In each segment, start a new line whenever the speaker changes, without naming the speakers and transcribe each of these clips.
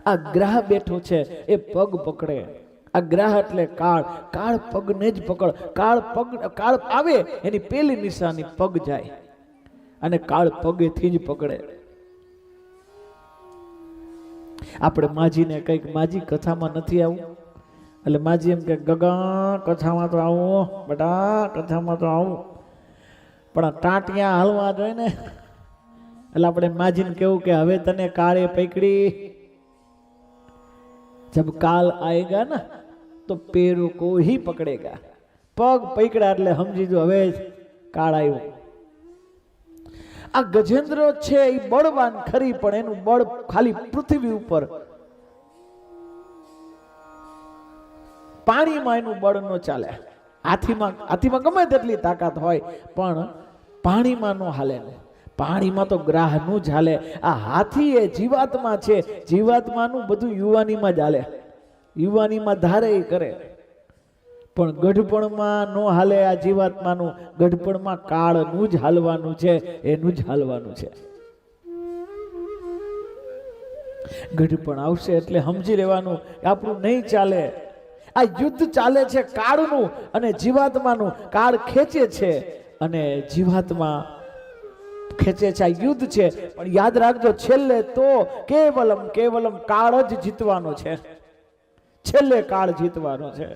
આ ગ્રહ બેઠો છે એ પગ પકડે. આ ગ્રહ એટલે કાળ. કાળ પગને જ પકડ. કાળ આવે એની પેલી નિશાની પગ જાય અને કાળ પગેથી જ પકડે. આપણે માજીને કઈક માજી કથામાં નથી આવું એટલે માજી એમ કે ગગા કથામાં તો આવું બેટા, કથામાં તો આવું, પણ આ ટાંટિયા હાલવા જોઈએ ને. એટલે આપણે માજીને કેવું કે હવે તને કાળે પકડી, જબ કાલ આएगा ना તો પેરો કો ही પકડેગા. પગ પકડ્યા એટલે સમજી જો હવે કાળ આવ્યો. આ ગજેન્દ્ર છે એ બળવાન ખરી, પણ એનું બળ ખાલી પૃથ્વી ઉપર, પાણીમાં એનું બળ ન ચાલે. હાથીમાં ગમે તેટલી તાકાત હોય પણ પાણીમાં ન હાલે. પાણીમાં તો ગ્રાહનું જ હાલે. આ હાથી એ જીવાત્મા છે, જીવાત્માનું બધું યુવાનીમાં જ હાલે, યુવાનીમાં ધારે કરે, પણ ગઢપણમાં નો હાલે. આ જીવાત્માનું ગઢપણમાં કાળનું જ હાલવાનું છે, એનું જ હાલવાનું છે. ગઢપણ આવશે એટલે સમજી લેવાનું આપણું નહીં ચાલે. આ યુદ્ધ ચાલે છે કાળનું અને જીવાત્માનું. કાળ ખેંચે છે અને જીવાત્મા ખેંચે છે. આ યુદ્ધ છે, પણ યાદ રાખજો છેલ્લે તો કેવલમ કાળ જ જીતવાનો છે. છેલ્લે કાળ જીતવાનો છે.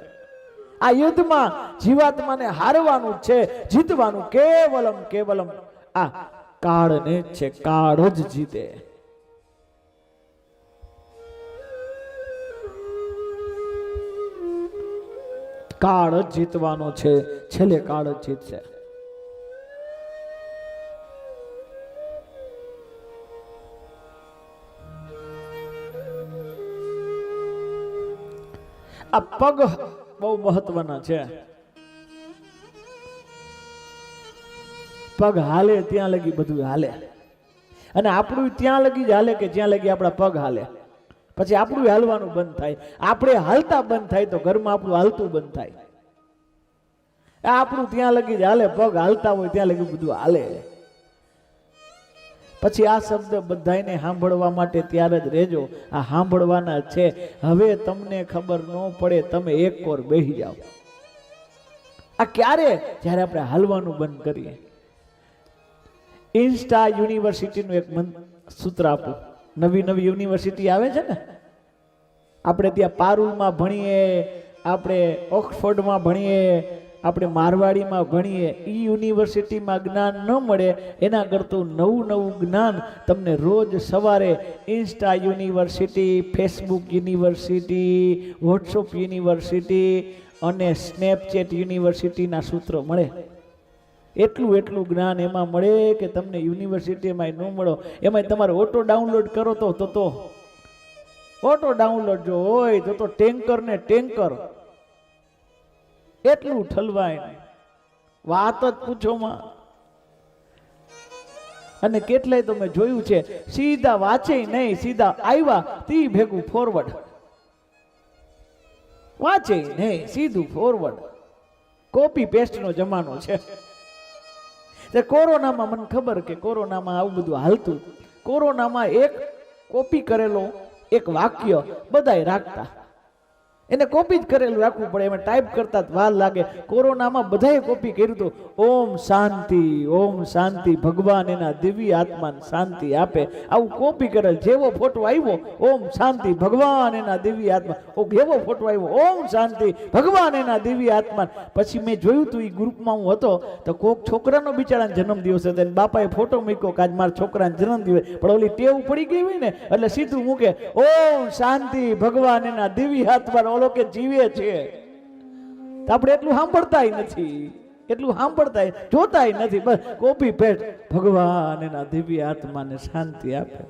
આ યુદ્ધમાં જીવાત્માને હારવાનું છે, જીતવાનું કેવલમ આ કાળને જ છે. કાળ જ જીતે. કાળ જ જીતવાનો છે, છેલ્લે કાળ જ જીતશે. આ પગ બહુ મહત્વના છે. પગ હાલે ત્યાં લગી બધું હાલે, અને આપણું ત્યાં લગી જ હાલે કે જ્યાં લગી આપણા પગ હાલે. પછી આપણું હાલવાનું બંધ થાય. આપણે હાલતા બંધ થાય તો ઘરમાં આપણું હાલતું બંધ થાય. આપણું ત્યાં લગી જ હાલે, પગ હાલતા હોય ત્યાં લગી બધું હાલે. પછી આ શબ્દ બધાને સાંભળવા માટે ત્યારે જ રહેજો. આ સાંભળવાના છે. હવે તમને ખબર ન પડે તમે એક કોર બેસી જાઓ. આ ક્યારે? જ્યારે આપણે હાલવાનું બંધ કરીએ. ઇન્સ્ટા યુનિવર્સિટીનું એક સૂત્ર આપું. નવી યુનિવર્સિટી આવે છે ને, આપણે ત્યાં પારુલમાં ભણીએ, આપણે ઓક્સફોર્ડમાં ભણીએ, આપણે મારવાડીમાં ભણીએ. એ યુનિવર્સિટીમાં જ્ઞાન ન મળે એના કરતું નવું જ્ઞાન તમને રોજ સવારે Insta university, Facebook university, WhatsApp university અને સ્નેપચેટ યુનિવર્સિટીના સૂત્રો મળે. એટલું જ્ઞાન એમાં મળે કે તમને યુનિવર્સિટીમાં ન મળો. એમાં તમારે ઓટો ડાઉનલોડ કરો તો ઓટો ડાઉનલોડ જો હોય તો ટેન્કર ને ટેન્કર એટલું ઠલવાય, વાત જ પૂછોમાં. અને કેટલાય તો મેં જોયું છે સીધા વાંચે નહીં, સીધા આવ્યા તી ભેગું ફોરવર્ડ, વાંચે નહીં સીધું ફોરવર્ડ. કોપી પેસ્ટ નો જમાનો છે. કોરોનામાં મને ખબર કે કોરોનામાં આવું બધું હાલતું. કોરોનામાં એક કોપી કરેલો એક વાક્ય બધાય રાખતા, એને કોપી જ કરેલું રાખવું પડે. એમાં ટાઈપ કરતા વાર લાગે. કોરોનામાં બધાએ કોપી કર્યું હતું. ઓમ શાંતિ, ભગવાન એના દિવ્ય આત્માને શાંતિ આપે. આવું કોપી કરેલ. જેવો ફોટો આવ્યો ઓમ શાંતિ, ભગવાન એના દિવ્ય આત્મા. એવો ફોટો આવ્યો ઓમ શાંતિ, ભગવાન એના દિવ્ય આત્મા. પછી મેં જોયું તું એ ગ્રુપમાં હું હતો તો કોક છોકરાનો બિચારાનો જન્મદિવસ હતો, બાપાએ ફોટો મૂક્યો કે આજ મારા છોકરાનો જન્મદિવસ. પણ ઓલી ટેવ પડી ગઈ હોય ને એટલે સીધું મૂકે ઓમ શાંતિ, ભગવાન એના દિવ્ય આત્મા. ઓલો કે જીવે છે. આપણે એટલું સાંભળતાય નથી, જોતાય નથી. બસ કોપી પેસ્ટ. ભગવાન એના દિવ્ય આત્માને શાંતિ આપે.